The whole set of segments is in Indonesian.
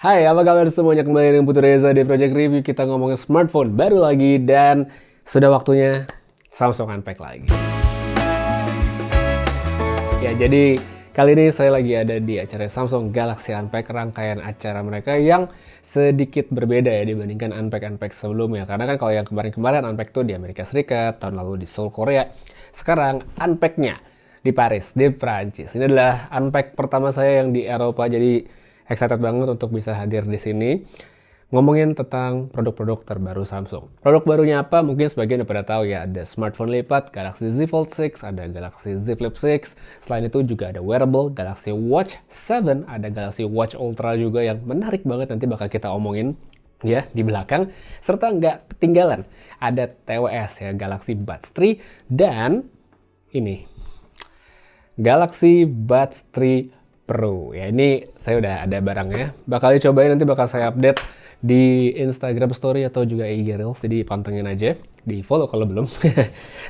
Hai, apa kabar semuanya? Kembali dengan Putu Reza di Project Review. Kita ngomongin smartphone baru lagi dan sudah waktunya Samsung Unpack lagi. Ya, jadi kali ini saya lagi ada di acara Samsung Galaxy Unpack, rangkaian acara mereka yang sedikit berbeda ya dibandingkan Unpack sebelumnya. Karena kan kalau yang kemarin-kemarin Unpack tuh di Amerika Serikat, tahun lalu di Seoul, Korea. Sekarang Unpack-nya di Paris, di Prancis. Ini adalah Unpack pertama saya yang di Eropa, jadi excited banget untuk bisa hadir di sini. Ngomongin tentang produk-produk terbaru Samsung. Produk barunya apa? Mungkin sebagian udah pada tahu ya. Ada smartphone lipat, Galaxy Z Fold 6, ada Galaxy Z Flip 6. Selain itu juga ada wearable, Galaxy Watch 7, ada Galaxy Watch Ultra juga yang menarik banget, nanti bakal kita omongin ya di belakang. Serta nggak ketinggalan, ada TWS ya, Galaxy Buds 3, dan ini Galaxy Buds 3 Pro. Ya ini saya udah ada barangnya, bakal dicobain, nanti bakal saya update di Instagram Story atau juga IG Reels, jadi pantengin aja, di follow kalau belum.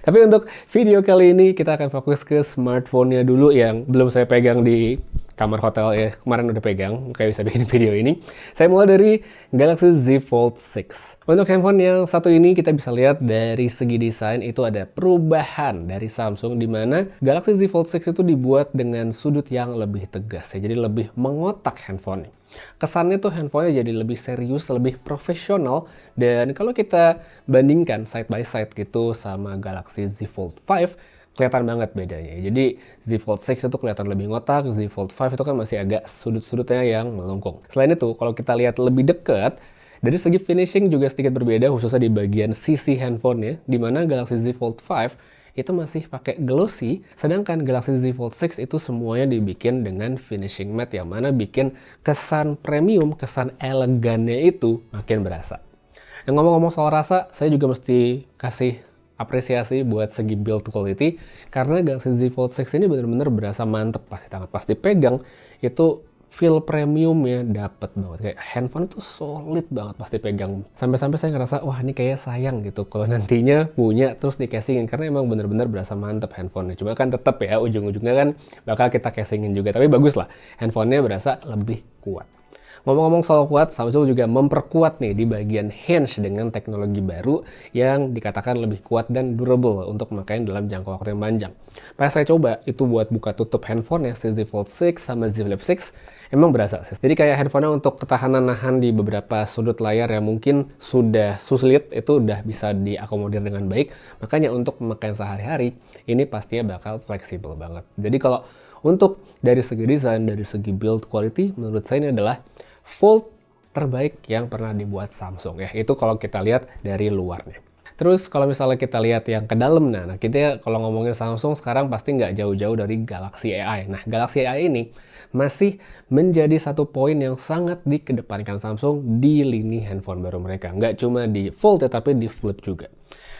Tapi untuk video kali ini kita akan fokus ke smartphone-nya dulu yang belum saya pegang di kamar hotel ya, kemarin udah pegang, kayak bisa bikin video ini. Saya mulai dari Galaxy Z Fold 6. Untuk handphone yang satu ini kita bisa lihat dari segi desain itu ada perubahan dari Samsung, di mana Galaxy Z Fold 6 itu dibuat dengan sudut yang lebih tegas ya, jadi lebih mengotak handphone. Kesannya tuh handphonenya jadi lebih serius, lebih profesional, dan kalau kita bandingkan side by side gitu sama Galaxy Z Fold 5, kelihatan banget bedanya. Jadi Z Fold 6 itu kelihatan lebih ngotak, Z Fold 5 itu kan masih agak sudut-sudutnya yang melengkung. Selain itu, kalau kita lihat lebih dekat, dari segi finishing juga sedikit berbeda, khususnya di bagian sisi handphonenya, di mana Galaxy Z Fold 5 itu masih pakai glossy, sedangkan Galaxy Z Fold 6 itu semuanya dibikin dengan finishing matte, yang mana bikin kesan premium, kesan elegannya itu makin berasa. Yang ngomong-ngomong soal rasa, saya juga mesti kasih apresiasi buat segi build quality, karena Galaxy Z Fold 6 ini bener-bener berasa mantep pas di tangan, pas dipegang itu feel premiumnya dapet banget, kayak handphone itu solid banget pas dipegang. Sampai-sampai saya ngerasa wah ini kayak sayang gitu kalau nantinya punya terus di casingin, karena emang bener-bener berasa mantep handphonenya. Cuma kan tetep ya ujung-ujungnya kan bakal kita casingin juga, tapi bagus lah handphonenya berasa lebih kuat. Ngomong-ngomong soal kuat, Samsung juga memperkuat nih di bagian hinge dengan teknologi baru yang dikatakan lebih kuat dan durable untuk memakai dalam jangka waktu yang panjang. Pas saya coba itu buat buka tutup handphone ya, Z Fold 6 sama Z Flip 6, emang berasa sih. Jadi kayak handphonenya untuk ketahanan nahan di beberapa sudut layar yang mungkin sudah sulit, itu udah bisa diakomodir dengan baik. Makanya untuk pemakaian sehari-hari, ini pastinya bakal fleksibel banget. Jadi kalau untuk dari segi desain, dari segi build quality, menurut saya ini adalah Fold terbaik yang pernah dibuat Samsung ya. Itu kalau kita lihat dari luarnya. Terus kalau misalnya kita lihat yang ke dalam, nah kita kalau ngomongin Samsung sekarang pasti nggak jauh-jauh dari Galaxy AI. Nah, Galaxy AI ini masih menjadi satu poin yang sangat dikedepankan Samsung di lini handphone baru mereka. Nggak cuma di Fold ya, tapi di Flip juga.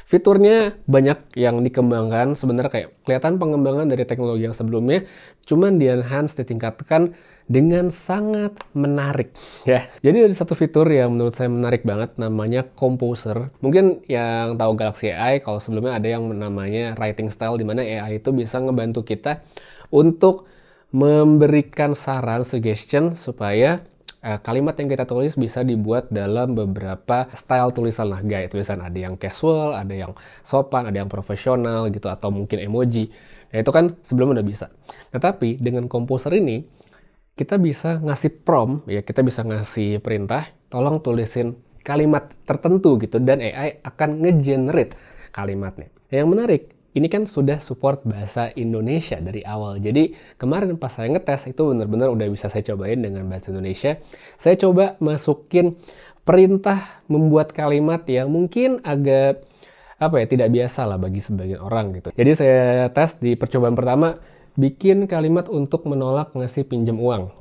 Fiturnya banyak yang dikembangkan, sebenarnya kayak kelihatan pengembangan dari teknologi yang sebelumnya, cuman di-enhance, ditingkatkan dengan sangat menarik ya. Jadi ada satu fitur yang menurut saya menarik banget, namanya Composer. Mungkin yang tahu Galaxy AI, kalau sebelumnya ada yang namanya Writing Style, di mana AI itu bisa ngebantu kita untuk memberikan saran, suggestion, supaya kalimat yang kita tulis bisa dibuat dalam beberapa style tulisan lah, gaya tulisan. Ada yang casual, ada yang sopan, ada yang profesional gitu, atau mungkin emoji. Nah itu kan sebelumnya udah bisa. Nah tapi dengan Composer ini, kita bisa ngasih prompt, ya kita bisa ngasih perintah, tolong tulisin kalimat tertentu gitu, dan AI akan nge-generate kalimatnya. Yang menarik, ini kan sudah support bahasa Indonesia dari awal. Jadi kemarin pas saya ngetes itu benar-benar udah bisa saya cobain dengan bahasa Indonesia. Saya coba masukin perintah membuat kalimat yang mungkin agak tidak biasa lah bagi sebagian orang gitu. Jadi saya tes di percobaan pertama, bikin kalimat untuk menolak ngasih pinjam uang.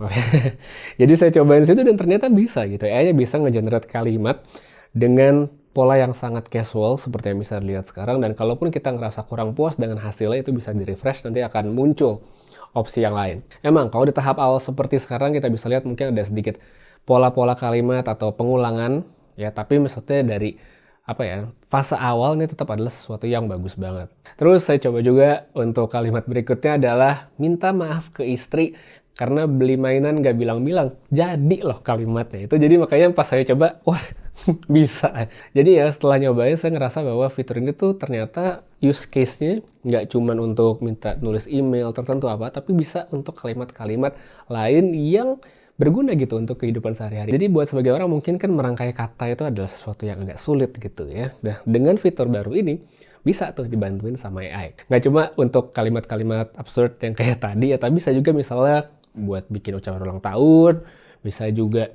Jadi saya cobain situ dan ternyata bisa gitu. AI-nya bisa nge-generate kalimat dengan pola yang sangat casual seperti yang bisa dilihat sekarang, dan kalaupun kita ngerasa kurang puas dengan hasilnya, itu bisa di-refresh, nanti akan muncul opsi yang lain. Emang kalau di tahap awal seperti sekarang kita bisa lihat mungkin ada sedikit pola-pola kalimat atau pengulangan ya, tapi maksudnya dari fase awal ini tetap adalah sesuatu yang bagus banget. Terus saya coba juga untuk kalimat berikutnya adalah minta maaf ke istri karena beli mainan nggak bilang-bilang, jadi loh kalimatnya itu. Jadi makanya pas saya coba, wah bisa. Jadi ya setelah nyobain saya ngerasa bahwa fitur ini tuh ternyata use case-nya nggak cuman untuk minta nulis email tertentu apa, tapi bisa untuk kalimat-kalimat lain yang berguna gitu untuk kehidupan sehari-hari. Jadi buat sebagai orang mungkin kan merangkai kata itu adalah sesuatu yang agak sulit gitu ya. Nah, dengan fitur baru ini, bisa tuh dibantuin sama AI. Nggak cuma untuk kalimat-kalimat absurd yang kayak tadi ya, tapi bisa juga misalnya buat bikin ucapan ulang tahun, bisa juga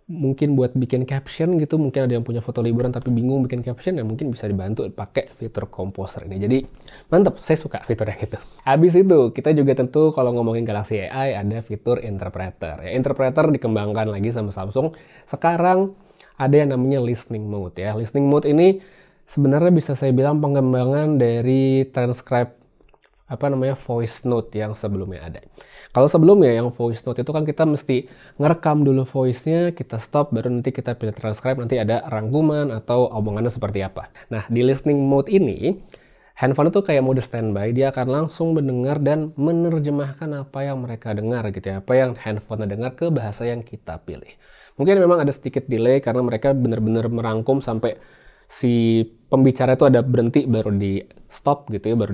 mungkin buat bikin caption gitu. Mungkin ada yang punya foto liburan tapi bingung bikin caption, ya mungkin bisa dibantu pakai fitur Composer ini. Jadi mantap, saya suka fiturnya gitu. Habis itu kita juga tentu kalau ngomongin Galaxy AI ada fitur Interpreter. Ya, Interpreter dikembangkan lagi sama Samsung. Sekarang ada yang namanya Listening Mode ya. Listening Mode ini sebenarnya bisa saya bilang pengembangan dari transcribe voice note yang sebelumnya ada. Kalau sebelumnya yang voice note itu kan kita mesti ngerekam dulu voice-nya, kita stop, baru nanti kita pilih transcribe, nanti ada rangkuman atau omongannya seperti apa. Nah, di listening mode ini, handphone itu kayak mode standby, dia akan langsung mendengar dan menerjemahkan apa yang mereka dengar gitu ya, apa yang handphone dengar ke bahasa yang kita pilih. Mungkin memang ada sedikit delay karena mereka benar-benar merangkum sampai si pembicara itu ada berhenti, baru di stop gitu ya, baru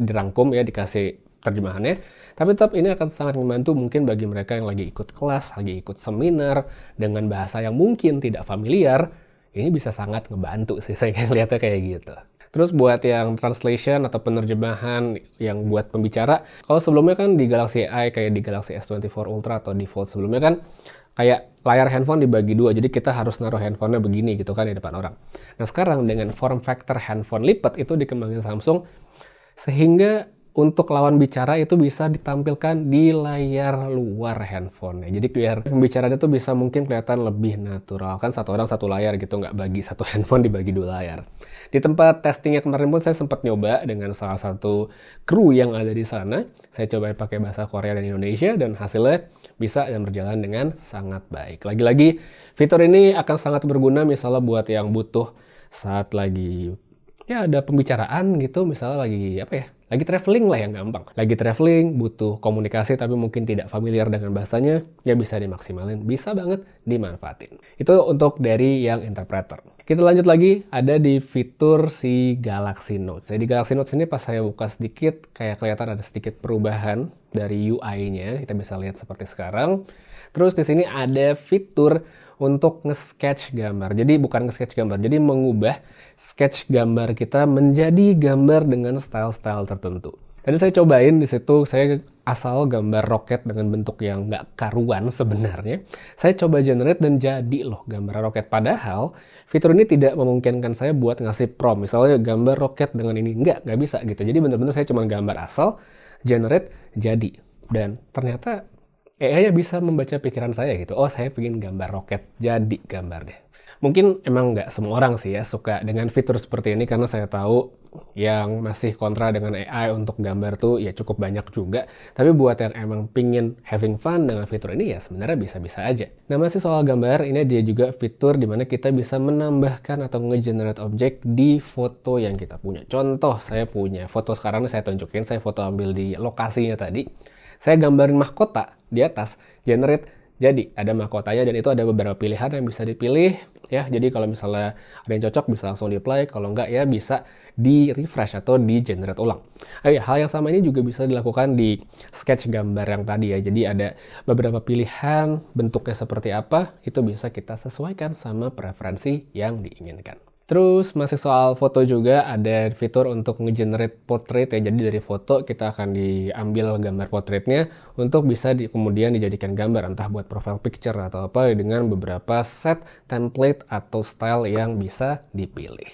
dirangkum ya, dikasih terjemahannya. Tapi tetap ini akan sangat membantu mungkin bagi mereka yang lagi ikut kelas, lagi ikut seminar dengan bahasa yang mungkin tidak familiar. Ini bisa sangat ngebantu sih, saya lihatnya kayak gitu. Terus buat yang translation atau penerjemahan yang buat pembicara, kalau sebelumnya kan di Galaxy AI kayak di Galaxy S24 Ultra atau di Fold sebelumnya kan kayak layar handphone dibagi dua, jadi kita harus naruh handphonenya begini gitu kan di depan orang. Nah sekarang dengan form factor handphone lipat itu dikembangin Samsung, sehingga untuk lawan bicara itu bisa ditampilkan di layar luar handphone. Jadi biar pembicaranya tuh bisa mungkin kelihatan lebih natural. Kan satu orang satu layar gitu, nggak bagi satu handphone dibagi dua layar. Di tempat testingnya kemarin pun saya sempat nyoba dengan salah satu kru yang ada di sana. Saya coba pakai bahasa Korea dan Indonesia dan hasilnya bisa dan berjalan dengan sangat baik. Lagi-lagi fitur ini akan sangat berguna misalnya buat yang butuh saat lagi ya ada pembicaraan gitu, misalnya lagi traveling lah yang gampang. Lagi traveling, butuh komunikasi tapi mungkin tidak familiar dengan bahasanya, ya bisa dimaksimalin, bisa banget dimanfaatin. Itu untuk dari yang interpreter. Kita lanjut lagi, ada di fitur si Galaxy Notes. Jadi Galaxy Notes ini pas saya buka sedikit, kayak kelihatan ada sedikit perubahan dari UI-nya, kita bisa lihat seperti sekarang. Terus di sini ada fitur untuk nge-sketch gambar. Jadi bukan nge-sketch gambar, jadi mengubah sketch gambar kita menjadi gambar dengan style-style tertentu. Tadi saya cobain di situ, saya asal gambar roket dengan bentuk yang nggak karuan sebenarnya. Saya coba generate dan jadi loh gambar roket. Padahal fitur ini tidak memungkinkan saya buat ngasih prompt. Misalnya gambar roket dengan ini, nggak bisa gitu. Jadi benar-benar saya cuma gambar asal, generate, jadi. Dan ternyata AI-nya bisa membaca pikiran saya gitu. Oh, saya pengen gambar roket, jadi gambar deh. Mungkin emang nggak semua orang sih ya suka dengan fitur seperti ini, karena saya tahu yang masih kontra dengan AI untuk gambar tuh ya cukup banyak juga. Tapi buat yang emang pingin having fun dengan fitur ini ya sebenarnya bisa-bisa aja. Nah masih soal gambar, ini dia juga fitur dimana kita bisa menambahkan atau nge-generate objek di foto yang kita punya. Contoh, saya punya foto sekarang, saya tunjukin, saya foto ambil di lokasinya tadi. Saya gambarin mahkota di atas, generate, jadi ada mahkotanya dan itu ada beberapa pilihan yang bisa dipilih ya. Jadi kalau misalnya ada yang cocok bisa langsung di-apply, kalau enggak ya bisa di-refresh atau di-generate ulang. Hal yang sama ini juga bisa dilakukan di sketch gambar yang tadi ya. Jadi ada beberapa pilihan bentuknya seperti apa, itu bisa kita sesuaikan sama preferensi yang diinginkan. Terus masih soal foto juga ada fitur untuk nge-generate portrait ya. Jadi dari foto kita akan diambil gambar portraitnya untuk bisa kemudian dijadikan gambar, entah buat profile picture atau apa, dengan beberapa set template atau style yang bisa dipilih.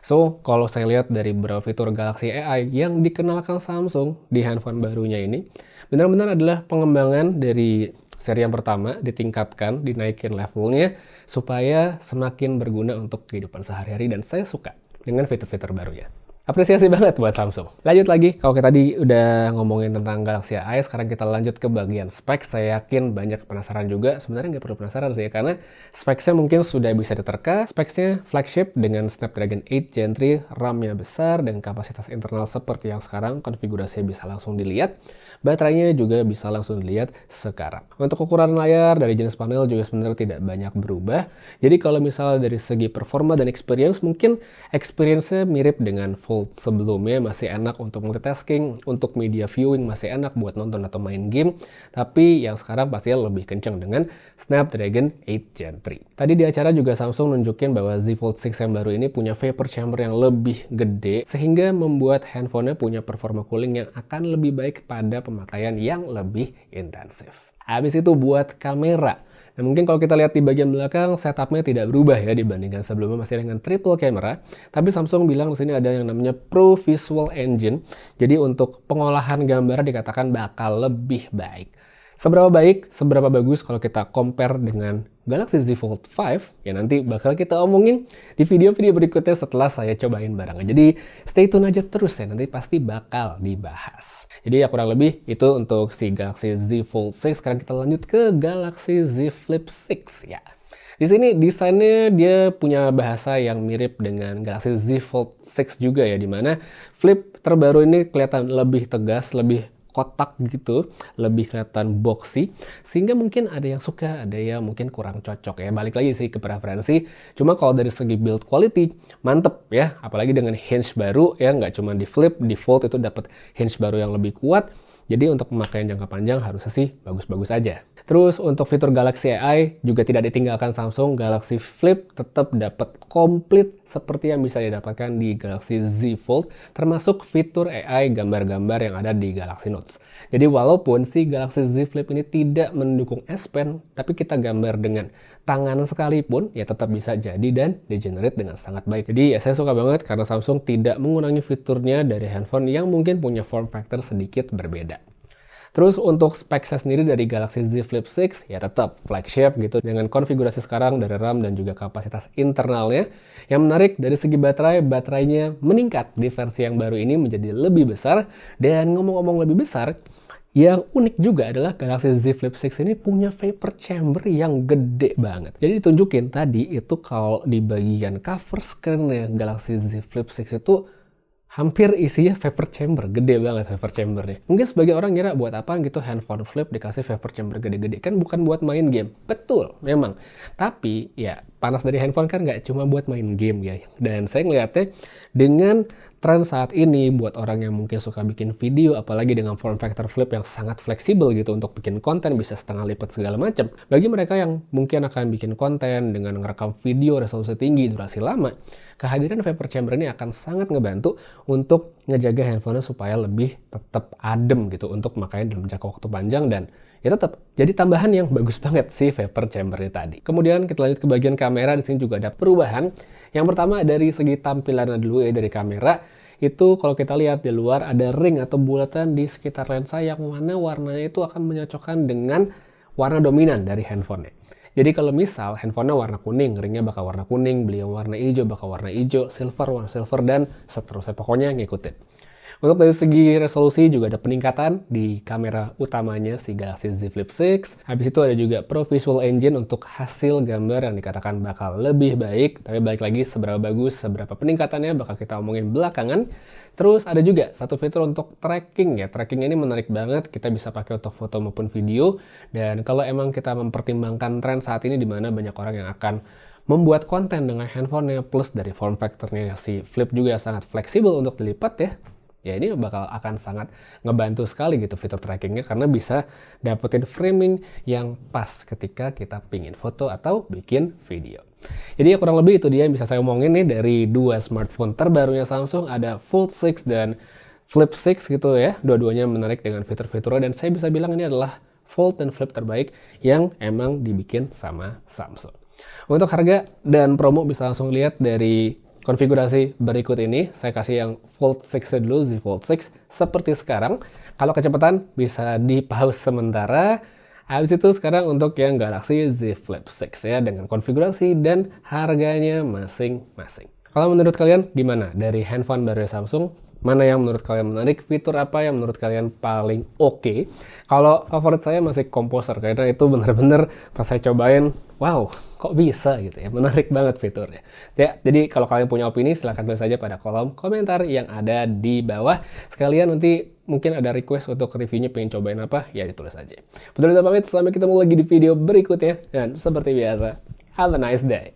So, kalau saya lihat dari beberapa fitur Galaxy AI yang dikenalkan Samsung di handphone barunya ini, benar-benar adalah pengembangan dari seri yang pertama, ditingkatkan, dinaikin levelnya, supaya semakin berguna untuk kehidupan sehari-hari, dan saya suka dengan fitur-fitur barunya. Apresiasi banget buat Samsung. Lanjut lagi, kalau kita tadi udah ngomongin tentang Galaxy AI, sekarang kita lanjut ke bagian spek. Saya yakin banyak penasaran juga. Sebenarnya nggak perlu penasaran sih, karena speknya mungkin sudah bisa diterka. Speknya flagship dengan Snapdragon 8 Gen 3, RAM-nya besar, dan kapasitas internal seperti yang sekarang, konfigurasinya bisa langsung dilihat. Baterainya juga bisa langsung dilihat sekarang. Untuk ukuran layar dari jenis panel juga sebenarnya tidak banyak berubah. Jadi kalau misalnya dari segi performa dan experience, mungkin experience-nya mirip dengan Fold sebelumnya, masih enak untuk multitasking, untuk media viewing masih enak buat nonton atau main game, tapi yang sekarang pastinya lebih kencang dengan Snapdragon 8 Gen 3. Tadi di acara juga Samsung nunjukin bahwa Z Fold 6 yang baru ini punya vapor chamber yang lebih gede, sehingga membuat handphonenya punya performa cooling yang akan lebih baik pada pemakaian yang lebih intensif. Habis itu buat kamera. Nah, mungkin kalau kita lihat di bagian belakang, setupnya tidak berubah ya dibandingkan sebelumnya, masih dengan triple camera. Tapi Samsung bilang di sini ada yang namanya Pro Visual Engine. Jadi untuk pengolahan gambar dikatakan bakal lebih baik. Seberapa baik, seberapa bagus kalau kita compare dengan Galaxy Z Fold 5, ya nanti bakal kita omongin di video-video berikutnya setelah saya cobain barangnya. Jadi stay tune aja terus ya, nanti pasti bakal dibahas. Jadi ya kurang lebih itu untuk si Galaxy Z Fold 6. Sekarang kita lanjut ke Galaxy Z Flip 6 ya. Di sini desainnya dia punya bahasa yang mirip dengan Galaxy Z Fold 6 juga ya, dimana flip terbaru ini kelihatan lebih tegas, lebih kotak gitu, lebih kelihatan boxy, sehingga mungkin ada yang suka, ada yang mungkin kurang cocok ya. Balik lagi sih ke preferensi. Cuma kalau dari segi build quality, mantep ya. Apalagi dengan hinge baru ya, nggak cuma di flip, di fold itu dapat hinge baru yang lebih kuat. Jadi untuk pemakaian jangka panjang harusnya sih bagus-bagus aja. Terus untuk fitur Galaxy AI juga tidak ditinggalkan Samsung. Galaxy Flip tetap dapat komplit seperti yang bisa didapatkan di Galaxy Z Fold, termasuk fitur AI gambar-gambar yang ada di Galaxy Notes. Jadi walaupun si Galaxy Z Flip ini tidak mendukung S Pen, tapi kita gambar dengan tangan sekalipun ya tetap bisa jadi dan di-generate dengan sangat baik. Jadi ya saya suka banget karena Samsung tidak mengurangi fiturnya dari handphone yang mungkin punya form factor sedikit berbeda. Terus untuk spek saya sendiri dari Galaxy Z Flip 6 ya tetap flagship gitu dengan konfigurasi sekarang dari RAM dan juga kapasitas internalnya. Yang menarik dari segi baterainya meningkat di versi yang baru ini menjadi lebih besar. Dan ngomong-ngomong lebih besar, yang unik juga adalah Galaxy Z Flip 6 ini punya vapor chamber yang gede banget. Jadi ditunjukin tadi itu kalau di bagian cover screen-nya Galaxy Z Flip 6 itu hampir isinya vapor chamber, gede banget vapor chambernya. Mungkin sebagai orang ngira buat apaan gitu handphone flip dikasih vapor chamber gede-gede, kan bukan buat main game. Betul, memang. Tapi ya panas dari handphone kan nggak cuma buat main game ya. Dan saya ngeliatnya dengan tren saat ini buat orang yang mungkin suka bikin video, apalagi dengan form factor flip yang sangat fleksibel gitu untuk bikin konten, bisa setengah lipat segala macam. Bagi mereka yang mungkin akan bikin konten dengan ngerekam video resolusi tinggi, durasi lama, kehadiran vapor chamber ini akan sangat ngebantu untuk ngejaga handphonenya supaya lebih tetap adem gitu untuk makanya dalam jangka waktu panjang, dan ya tetap jadi tambahan yang bagus banget si vapor chamber ini tadi. Kemudian kita lanjut ke bagian kamera. Di sini juga ada perubahan. Yang pertama dari segi tampilannya dulu ya, dari kamera itu kalau kita lihat di luar ada ring atau bulatan di sekitar lensa yang mana warnanya itu akan menyocokkan dengan warna dominan dari handphonenya. Jadi kalau misal handphonenya warna kuning, ringnya bakal warna kuning, beliau warna hijau bakal warna hijau, silver warna silver, dan seterusnya, pokoknya ngikutin. Untuk dari segi resolusi juga ada peningkatan di kamera utamanya si Galaxy Z Flip 6. Habis itu ada juga Pro Visual Engine untuk hasil gambar yang dikatakan bakal lebih baik. Tapi balik lagi seberapa bagus, seberapa peningkatannya bakal kita omongin belakangan. Terus ada juga satu fitur untuk tracking ya. Tracking ini menarik banget, kita bisa pakai untuk foto maupun video. Dan kalau emang kita mempertimbangkan tren saat ini di mana banyak orang yang akan membuat konten dengan handphonenya, plus dari form factornya si Flip juga sangat fleksibel untuk dilipat ya. Ya ini bakal akan sangat ngebantu sekali gitu fitur trackingnya, karena bisa dapetin framing yang pas ketika kita pingin foto atau bikin video. Jadi ya kurang lebih itu dia yang bisa saya omongin nih dari dua smartphone terbarunya Samsung, ada Fold 6 dan Flip 6 gitu ya. Dua-duanya menarik dengan fitur-fiturnya, dan saya bisa bilang ini adalah Fold dan Flip terbaik yang emang dibikin sama Samsung. Untuk harga dan promo bisa langsung lihat dari konfigurasi berikut ini. Saya kasih yang Fold 6 dulu, Z Fold 6 seperti sekarang. Kalau kecepatan bisa di pause sementara. Habis itu sekarang untuk yang Galaxy Z Flip 6 ya, dengan konfigurasi dan harganya masing-masing. Kalau menurut kalian gimana? Dari handphone baru Samsung, mana yang menurut kalian menarik? Fitur apa yang menurut kalian paling oke? Kalau favorit saya masih Composer, karena itu bener-bener pas saya cobain, wow, kok bisa gitu ya, menarik banget fiturnya. Ya, jadi kalau kalian punya opini, silahkan tulis saja pada kolom komentar yang ada di bawah. Sekalian nanti mungkin ada request untuk reviewnya, pengen cobain apa, ya ditulis aja. Betul, pamit, sampai ketemu lagi di video berikutnya. Dan seperti biasa, have a nice day.